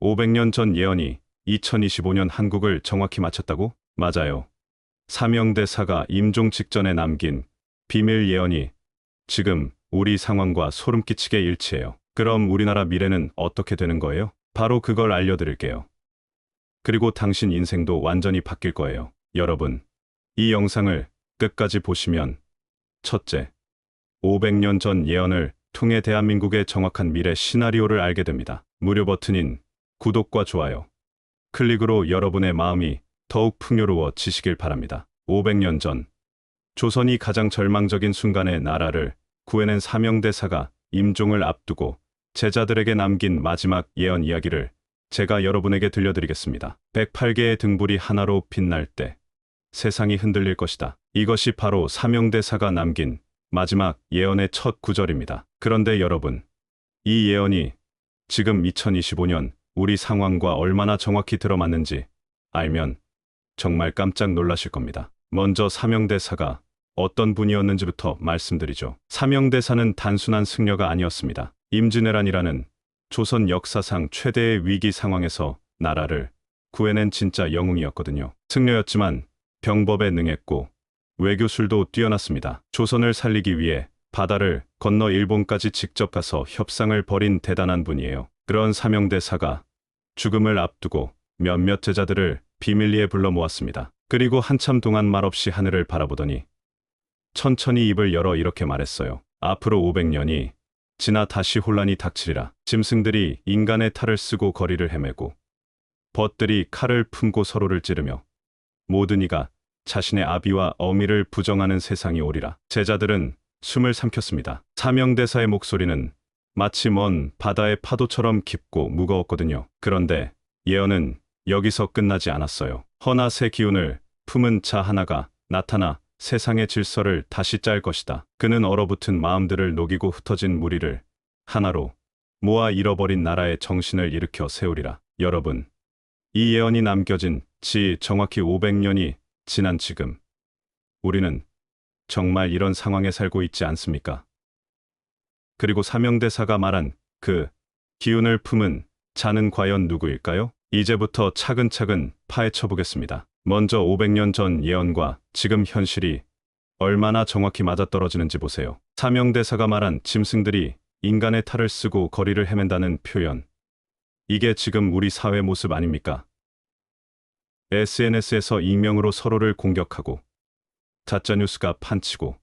500년 전 예언이 2025년 한국을 정확히 맞췄다고? 맞아요. 사명대사가 임종 직전에 남긴 비밀 예언이 지금 우리 상황과 소름 끼치게 일치해요. 그럼 우리나라 미래는 어떻게 되는 거예요? 바로 그걸 알려드릴게요. 그리고 당신 인생도 완전히 바뀔 거예요. 여러분, 이 영상을 끝까지 보시면 첫째, 500년 전 예언을 통해 대한민국의 정확한 미래 시나리오를 알게 됩니다. 무료 버튼인 구독과 좋아요, 클릭으로 여러분의 마음이 더욱 풍요로워지시길 바랍니다. 500년 전, 조선이 가장 절망적인 순간에 나라를 구해낸 사명대사가 임종을 앞두고 제자들에게 남긴 마지막 예언 이야기를 제가 여러분에게 들려드리겠습니다. 108개의 등불이 하나로 빛날 때 세상이 흔들릴 것이다. 이것이 바로 사명대사가 남긴 마지막 예언의 첫 구절입니다. 그런데 여러분, 이 예언이 지금 2025년 우리 상황과 얼마나 정확히 들어맞는지 알면 정말 깜짝 놀라실 겁니다. 먼저 사명대사가 어떤 분이었는지부터 말씀드리죠. 사명대사는 단순한 승려가 아니었습니다. 임진왜란이라는 조선 역사상 최대의 위기 상황에서 나라를 구해낸 진짜 영웅이었거든요. 승려였지만 병법에 능했고 외교술도 뛰어났습니다. 조선을 살리기 위해 바다를 건너 일본까지 직접 가서 협상을 벌인 대단한 분이에요. 그런 사명대사가 죽음을 앞두고 몇몇 제자들을 비밀리에 불러 모았습니다. 그리고 한참 동안 말없이 하늘을 바라보더니 천천히 입을 열어 이렇게 말했어요. 앞으로 500년이 지나 다시 혼란이 닥치리라. 짐승들이 인간의 탈을 쓰고 거리를 헤매고 벗들이 칼을 품고 서로를 찌르며 모든 이가 자신의 아비와 어미를 부정하는 세상이 오리라. 제자들은 숨을 삼켰습니다. 사명대사의 목소리는 마치 먼 바다의 파도처럼 깊고 무거웠거든요. 그런데 예언은 여기서 끝나지 않았어요. 허나새 기운을 품은 자 하나가 나타나 세상의 질서를 다시 짤 것이다. 그는 얼어붙은 마음들을 녹이고 흩어진 무리를 하나로 모아 잃어버린 나라의 정신을 일으켜 세우리라. 여러분, 이 예언이 남겨진 지 정확히 500년이 지난 지금 우리는 정말 이런 상황에 살고 있지 않습니까? 그리고 사명대사가 말한 그 기운을 품은 자는 과연 누구일까요? 이제부터 차근차근 파헤쳐 보겠습니다. 먼저 500년 전 예언과 지금 현실이 얼마나 정확히 맞아떨어지는지 보세요. 사명대사가 말한 짐승들이 인간의 탈을 쓰고 거리를 헤맨다는 표현. 이게 지금 우리 사회 모습 아닙니까? SNS에서 익명으로 서로를 공격하고 가짜뉴스가 판치고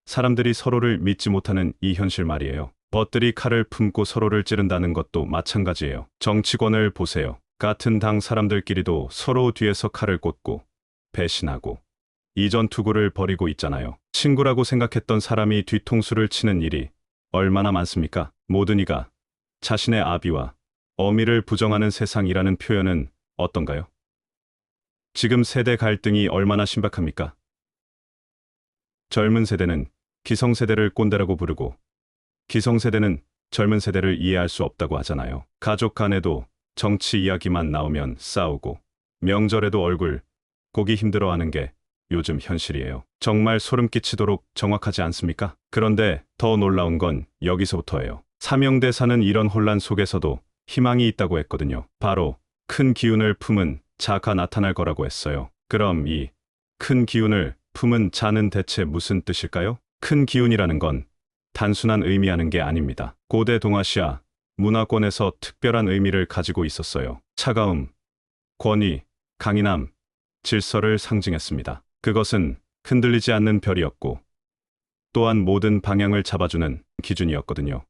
사람들이 서로를 믿지 못하는 이 현실 말이에요. 벗들이 칼을 품고 서로를 찌른다는 것도 마찬가지예요. 정치권을 보세요. 같은 당 사람들끼리도 서로 뒤에서 칼을 꽂고 배신하고 이전 투구를 벌이고 있잖아요. 친구라고 생각했던 사람이 뒤통수를 치는 일이 얼마나 많습니까? 모든 이가 자신의 아비와 어미를 부정하는 세상이라는 표현은 어떤가요? 지금 세대 갈등이 얼마나 심각합니까? 젊은 세대는 기성세대를 꼰대라고 부르고 기성세대는 젊은 세대를 이해할 수 없다고 하잖아요. 가족 간에도 정치 이야기만 나오면 싸우고 명절에도 얼굴 보기 힘들어하는 게 요즘 현실이에요. 정말 소름 끼치도록 정확하지 않습니까? 그런데 더 놀라운 건 여기서부터예요. 사명대사는 이런 혼란 속에서도 희망이 있다고 했거든요. 바로 큰 기운을 품은 자가 나타날 거라고 했어요. 그럼 이 큰 기운을 품은 자는 대체 무슨 뜻일까요? 큰 기운이라는 건 단순한 의미하는 게 아닙니다. 고대 동아시아 문화권에서 특별한 의미를 가지고 있었어요. 차가움, 권위, 강인함, 질서를 상징했습니다. 그것은 흔들리지 않는 별이었고 또한 모든 방향을 잡아주는 기준이었거든요.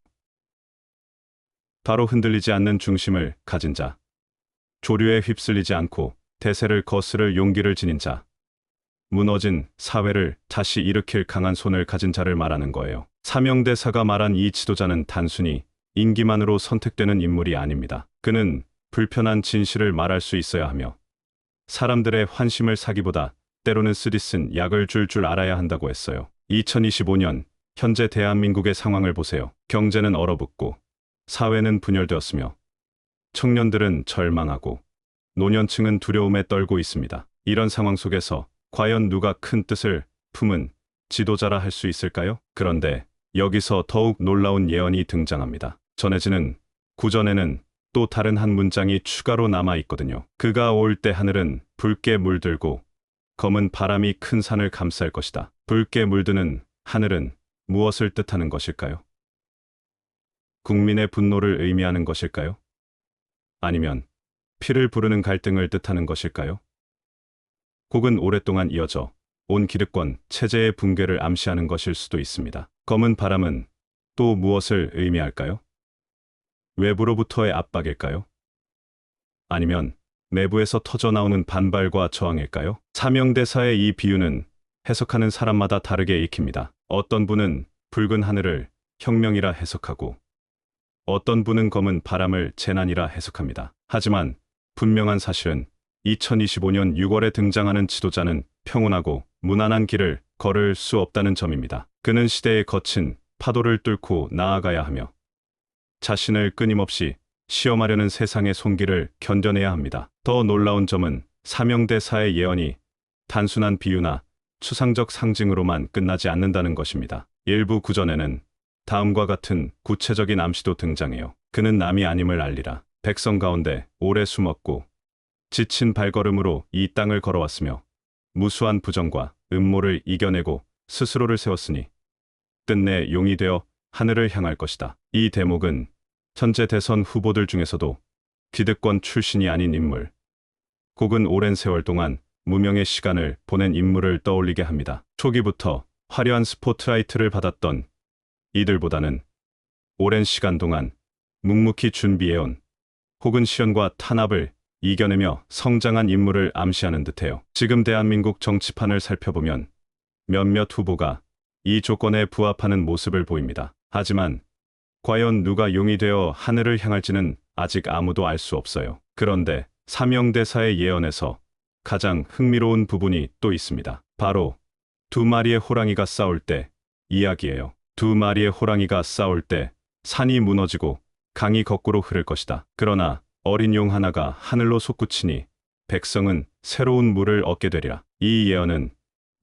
바로 흔들리지 않는 중심을 가진 자, 조류에 휩쓸리지 않고 대세를 거스를 용기를 지닌 자, 무너진 사회를 다시 일으킬 강한 손을 가진 자를 말하는 거예요. 사명대사가 말한 이 지도자는 단순히 인기만으로 선택되는 인물이 아닙니다. 그는 불편한 진실을 말할 수 있어야 하며 사람들의 환심을 사기보다 때로는 쓰디쓴 약을 줄 알아야 한다고 했어요. 2025년 현재 대한민국의 상황을 보세요. 경제는 얼어붙고 사회는 분열되었으며 청년들은 절망하고 노년층은 두려움에 떨고 있습니다. 이런 상황 속에서 과연 누가 큰 뜻을 품은 지도자라 할 수 있을까요? 그런데 여기서 더욱 놀라운 예언이 등장합니다. 전해지는 구전에는 또 다른 한 문장이 추가로 남아 있거든요. 그가 올 때 하늘은 붉게 물들고 검은 바람이 큰 산을 감쌀 것이다. 붉게 물드는 하늘은 무엇을 뜻하는 것일까요? 국민의 분노를 의미하는 것일까요? 아니면 피를 부르는 갈등을 뜻하는 것일까요? 혹은 오랫동안 이어져 온 기득권 체제의 붕괴를 암시하는 것일 수도 있습니다. 검은 바람은 또 무엇을 의미할까요? 외부로부터의 압박일까요? 아니면 내부에서 터져나오는 반발과 저항일까요? 사명대사의 이 비유는 해석하는 사람마다 다르게 읽힙니다. 어떤 분은 붉은 하늘을 혁명이라 해석하고 어떤 분은 검은 바람을 재난이라 해석합니다. 하지만 분명한 사실은 2025년 6월에 등장하는 지도자는 평온하고 무난한 길을 걸을 수 없다는 점입니다. 그는 시대의 거친 파도를 뚫고 나아가야 하며 자신을 끊임없이 시험하려는 세상의 손길을 견뎌내야 합니다. 더 놀라운 점은 사명대사의 예언이 단순한 비유나 추상적 상징으로만 끝나지 않는다는 것입니다. 일부 구전에는 다음과 같은 구체적인 암시도 등장해요. 그는 남이 아님을 알리라. 백성 가운데 오래 숨었고 지친 발걸음으로 이 땅을 걸어왔으며 무수한 부정과 음모를 이겨내고 스스로를 세웠으니 끝내 용이 되어 하늘을 향할 것이다. 이 대목은 현재 대선 후보들 중에서도 기득권 출신이 아닌 인물, 혹은 오랜 세월 동안 무명의 시간을 보낸 인물을 떠올리게 합니다. 초기부터 화려한 스포트라이트를 받았던 이들보다는 오랜 시간 동안 묵묵히 준비해온 혹은 시련과 탄압을 이겨내며 성장한 인물을 암시하는 듯해요. 지금 대한민국 정치판을 살펴보면 몇몇 후보가 이 조건에 부합하는 모습을 보입니다. 하지만 과연 누가 용이 되어 하늘을 향할지는 아직 아무도 알 수 없어요. 그런데 사명대사의 예언에서 가장 흥미로운 부분이 또 있습니다. 바로 두 마리의 호랑이가 싸울 때 이야기예요. 두 마리의 호랑이가 싸울 때 산이 무너지고 강이 거꾸로 흐를 것이다. 그러나 어린 용 하나가 하늘로 솟구치니 백성은 새로운 물을 얻게 되리라. 이 예언은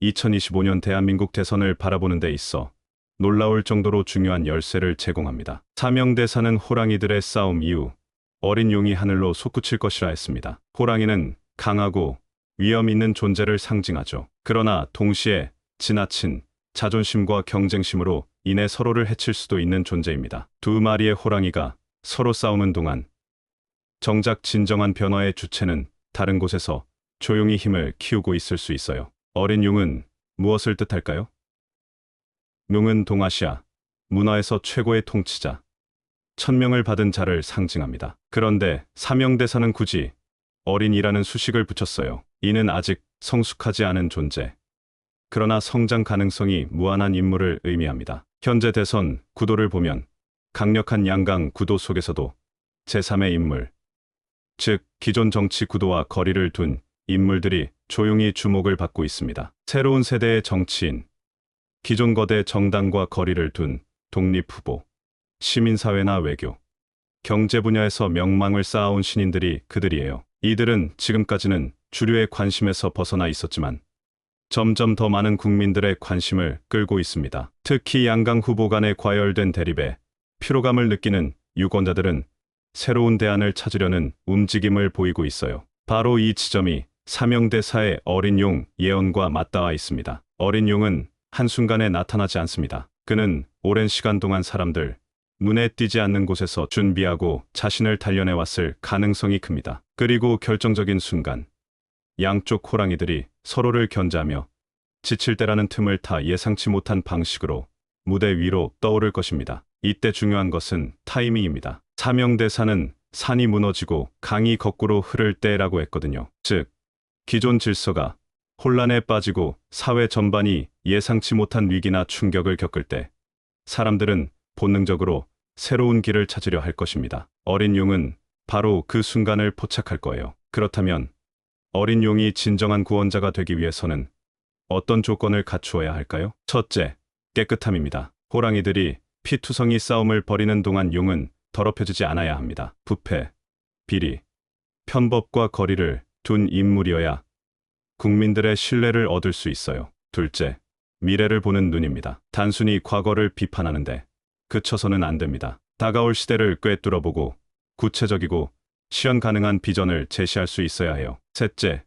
2025년 대한민국 대선을 바라보는 데 있어 놀라울 정도로 중요한 열쇠를 제공합니다. 사명대사는 호랑이들의 싸움 이후 어린 용이 하늘로 솟구칠 것이라 했습니다. 호랑이는 강하고 위험 있는 존재를 상징하죠. 그러나 동시에 지나친 자존심과 경쟁심으로 인해 서로를 해칠 수도 있는 존재입니다. 두 마리의 호랑이가 서로 싸우는 동안 정작 진정한 변화의 주체는 다른 곳에서 조용히 힘을 키우고 있을 수 있어요. 어린 용은 무엇을 뜻할까요? 용은 동아시아 문화에서 최고의 통치자, 천명을 받은 자를 상징합니다. 그런데 사명대사는 굳이 어린이라는 수식을 붙였어요. 이는 아직 성숙하지 않은 존재, 그러나 성장 가능성이 무한한 인물을 의미합니다. 현재 대선 구도를 보면 강력한 양강 구도 속에서도 제3의 인물, 즉 기존 정치 구도와 거리를 둔 인물들이 조용히 주목을 받고 있습니다. 새로운 세대의 정치인, 기존 거대 정당과 거리를 둔 독립 후보, 시민사회나 외교, 경제 분야에서 명망을 쌓아온 신인들이 그들이에요. 이들은 지금까지는 주류의 관심에서 벗어나 있었지만 점점 더 많은 국민들의 관심을 끌고 있습니다. 특히 양강 후보 간의 과열된 대립에 피로감을 느끼는 유권자들은 새로운 대안을 찾으려는 움직임을 보이고 있어요. 바로 이 지점이 사명대사의 어린 용 예언과 맞닿아 있습니다. 어린 용은 한순간에 나타나지 않습니다. 그는 오랜 시간 동안 사람들 눈에 띄지 않는 곳에서 준비하고 자신을 단련해왔을 가능성이 큽니다. 그리고 결정적인 순간 양쪽 호랑이들이 서로를 견제하며 지칠 때라는 틈을 타 예상치 못한 방식으로 무대 위로 떠오를 것입니다. 이때 중요한 것은 타이밍입니다. 사명대사는 산이 무너지고 강이 거꾸로 흐를 때라고 했거든요. 즉, 기존 질서가 혼란에 빠지고 사회 전반이 예상치 못한 위기나 충격을 겪을 때 사람들은 본능적으로 새로운 길을 찾으려 할 것입니다. 어린 용은 바로 그 순간을 포착할 거예요. 그렇다면 어린 용이 진정한 구원자가 되기 위해서는 어떤 조건을 갖추어야 할까요? 첫째, 깨끗함입니다. 호랑이들이 피투성이 싸움을 벌이는 동안 용은 더럽혀지지 않아야 합니다. 부패, 비리, 편법과 거리를 둔 인물이어야 국민들의 신뢰를 얻을 수 있어요. 둘째, 미래를 보는 눈입니다. 단순히 과거를 비판하는데 그쳐서는 안 됩니다. 다가올 시대를 꿰뚫어보고 구체적이고 실현 가능한 비전을 제시할 수 있어야 해요. 셋째,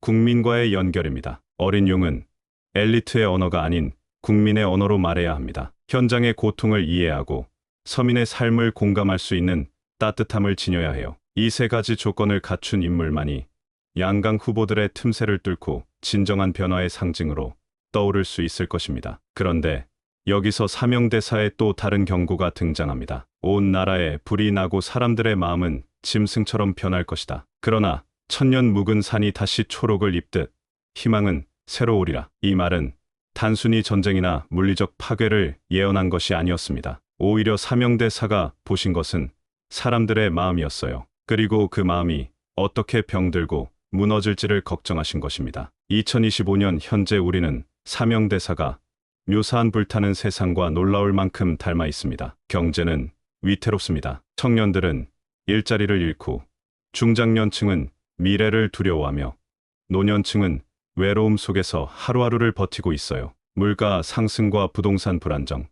국민과의 연결입니다. 어린 용은 엘리트의 언어가 아닌 국민의 언어로 말해야 합니다. 현장의 고통을 이해하고 서민의 삶을 공감할 수 있는 따뜻함을 지녀야 해요. 이 세 가지 조건을 갖춘 인물만이 양강 후보들의 틈새를 뚫고 진정한 변화의 상징으로 떠오를 수 있을 것입니다. 그런데 여기서 사명대사의 또 다른 경고가 등장합니다. 온 나라에 불이 나고 사람들의 마음은 짐승처럼 변할 것이다. 그러나 천년 묵은 산이 다시 초록을 입듯 희망은 새로 오리라. 이 말은 단순히 전쟁이나 물리적 파괴를 예언한 것이 아니었습니다. 오히려 사명대사가 보신 것은 사람들의 마음이었어요. 그리고 그 마음이 어떻게 병들고 무너질지를 걱정하신 것입니다. 2025년 현재 우리는 사명대사가 묘사한 불타는 세상과 놀라울 만큼 닮아 있습니다. 경제는 위태롭습니다. 청년들은 일자리를 잃고, 중장년층은 미래를 두려워하며, 노년층은 외로움 속에서 하루하루를 버티고 있어요. 물가 상승과 부동산 불안정,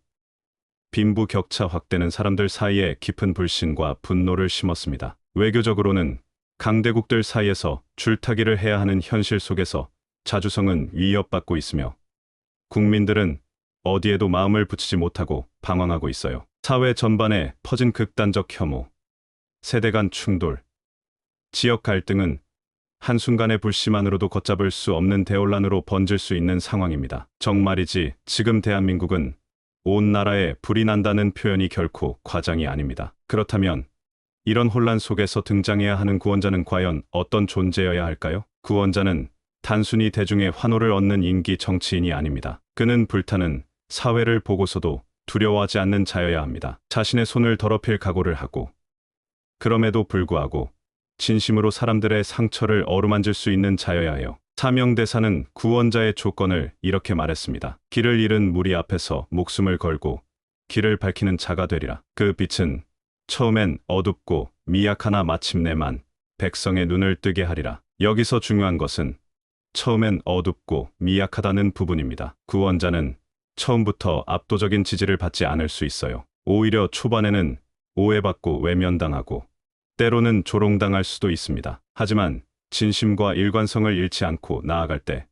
빈부 격차 확대는 사람들 사이에 깊은 불신과 분노를 심었습니다. 외교적으로는 강대국들 사이에서 줄타기를 해야 하는 현실 속에서 자주성은 위협받고 있으며, 국민들은 어디에도 마음을 붙이지 못하고 방황하고 있어요. 사회 전반에 퍼진 극단적 혐오, 세대 간 충돌, 지역 갈등은 한순간의 불씨만으로도 걷잡을 수 없는 대혼란으로 번질 수 있는 상황입니다. 정말이지 지금 대한민국은 온 나라에 불이 난다는 표현이 결코 과장이 아닙니다. 그렇다면 이런 혼란 속에서 등장해야 하는 구원자는 과연 어떤 존재여야 할까요? 구원자는 단순히 대중의 환호를 얻는 인기 정치인이 아닙니다. 그는 불타는 사회를 보고서도 두려워하지 않는 자여야 합니다. 자신의 손을 더럽힐 각오를 하고, 그럼에도 불구하고 진심으로 사람들의 상처를 어루만질 수 있는 자여야 해요. 사명대사는 구원자의 조건을 이렇게 말했습니다. 길을 잃은 무리 앞에서 목숨을 걸고 길을 밝히는 자가 되리라. 그 빛은 처음엔 어둡고 미약하나 마침내만 백성의 눈을 뜨게 하리라. 여기서 중요한 것은 처음엔 어둡고 미약하다는 부분입니다. 구원자는 처음부터 압도적인 지지를 받지 않을 수 있어요. 오히려 초반에는 오해받고 외면당하고 때로는 조롱당할 수도 있습니다. 하지만 진심과 일관성을 잃지 않고 나아갈 때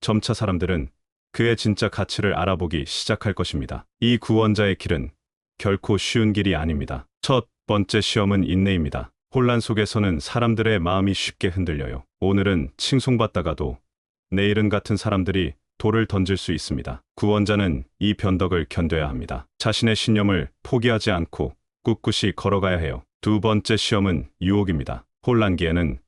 점차 사람들은 그의 진짜 가치를 알아보기 시작할 것입니다. 이 구원자의 길은 결코 쉬운 길이 아닙니다. 첫 번째 시험은 인내입니다. 혼란 속에서는 사람들의 마음이 쉽게 흔들려요. 오늘은 칭송받다가도 내일은 같은 사람들이 돌을 던질 수 있습니다. 구원자는 이 변덕을 견뎌야 합니다. 자신의 신념을 포기하지 않고 꿋꿋이 걸어가야 해요. 두 번째 시험은 유혹입니다. 혼란기에는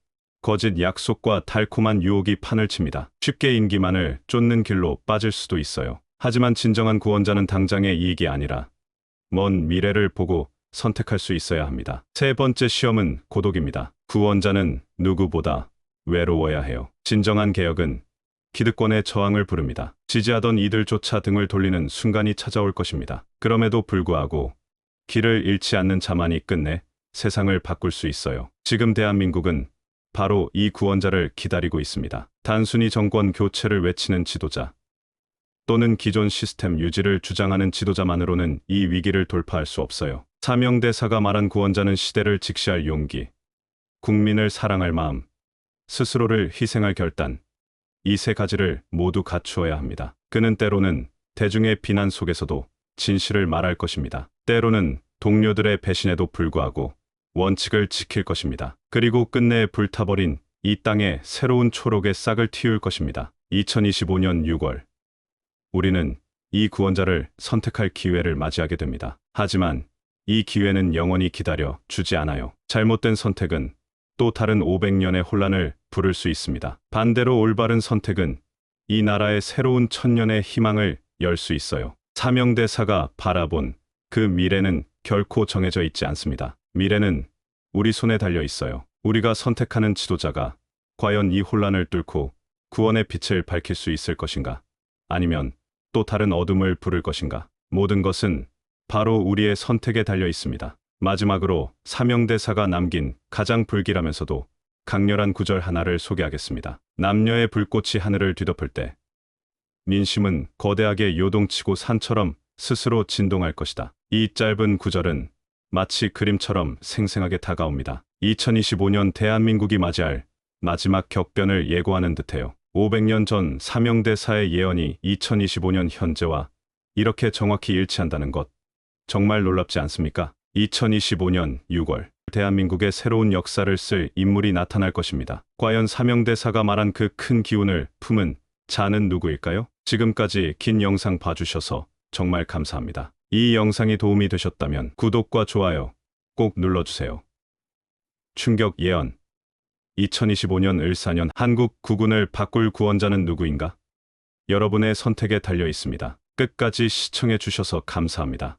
거짓 약속과 달콤한 유혹이 판을 칩니다. 쉽게 인기만을 쫓는 길로 빠질 수도 있어요. 하지만 진정한 구원자는 당장의 이익이 아니라 먼 미래를 보고 선택할 수 있어야 합니다. 세 번째 시험은 고독입니다. 구원자는 누구보다 외로워야 해요. 진정한 개혁은 기득권의 저항을 부릅니다. 지지하던 이들조차 등을 돌리는 순간이 찾아올 것입니다. 그럼에도 불구하고 길을 잃지 않는 자만이 끝내 세상을 바꿀 수 있어요. 지금 대한민국은 바로 이 구원자를 기다리고 있습니다. 단순히 정권 교체를 외치는 지도자 또는 기존 시스템 유지를 주장하는 지도자만으로는 이 위기를 돌파할 수 없어요. 사명대사가 말한 구원자는 시대를 직시할 용기, 국민을 사랑할 마음, 스스로를 희생할 결단, 이 세 가지를 모두 갖추어야 합니다. 그는 때로는 대중의 비난 속에서도 진실을 말할 것입니다. 때로는 동료들의 배신에도 불구하고 원칙을 지킬 것입니다. 그리고 끝내 불타버린 이 땅에 새로운 초록의 싹을 틔울 것입니다. 2025년 6월 우리는 이 구원자를 선택할 기회를 맞이하게 됩니다. 하지만 이 기회는 영원히 기다려 주지 않아요. 잘못된 선택은 또 다른 500년의 혼란을 부를 수 있습니다. 반대로 올바른 선택은 이 나라의 새로운 천년의 희망을 열 수 있어요. 사명대사가 바라본 그 미래는 결코 정해져 있지 않습니다. 미래는 우리 손에 달려 있어요. 우리가 선택하는 지도자가 과연 이 혼란을 뚫고 구원의 빛을 밝힐 수 있을 것인가? 아니면 또 다른 어둠을 부를 것인가? 모든 것은 바로 우리의 선택에 달려 있습니다. 마지막으로 사명대사가 남긴 가장 불길하면서도 강렬한 구절 하나를 소개하겠습니다. 남녀의 불꽃이 하늘을 뒤덮을 때 민심은 거대하게 요동치고 산처럼 스스로 진동할 것이다. 이 짧은 구절은 마치 그림처럼 생생하게 다가옵니다. 2025년 대한민국이 맞이할 마지막 격변을 예고하는 듯해요. 500년 전 사명대사의 예언이 2025년 현재와 이렇게 정확히 일치한다는 것, 정말 놀랍지 않습니까? 2025년 6월, 대한민국의 새로운 역사를 쓸 인물이 나타날 것입니다. 과연 사명대사가 말한 그 큰 기운을 품은 자는 누구일까요? 지금까지 긴 영상 봐주셔서 정말 감사합니다. 이 영상이 도움이 되셨다면 구독과 좋아요 꼭 눌러주세요. 충격 예언. 2025년 을사년 한국 국운을 바꿀 구원자는 누구인가? 여러분의 선택에 달려 있습니다. 끝까지 시청해 주셔서 감사합니다.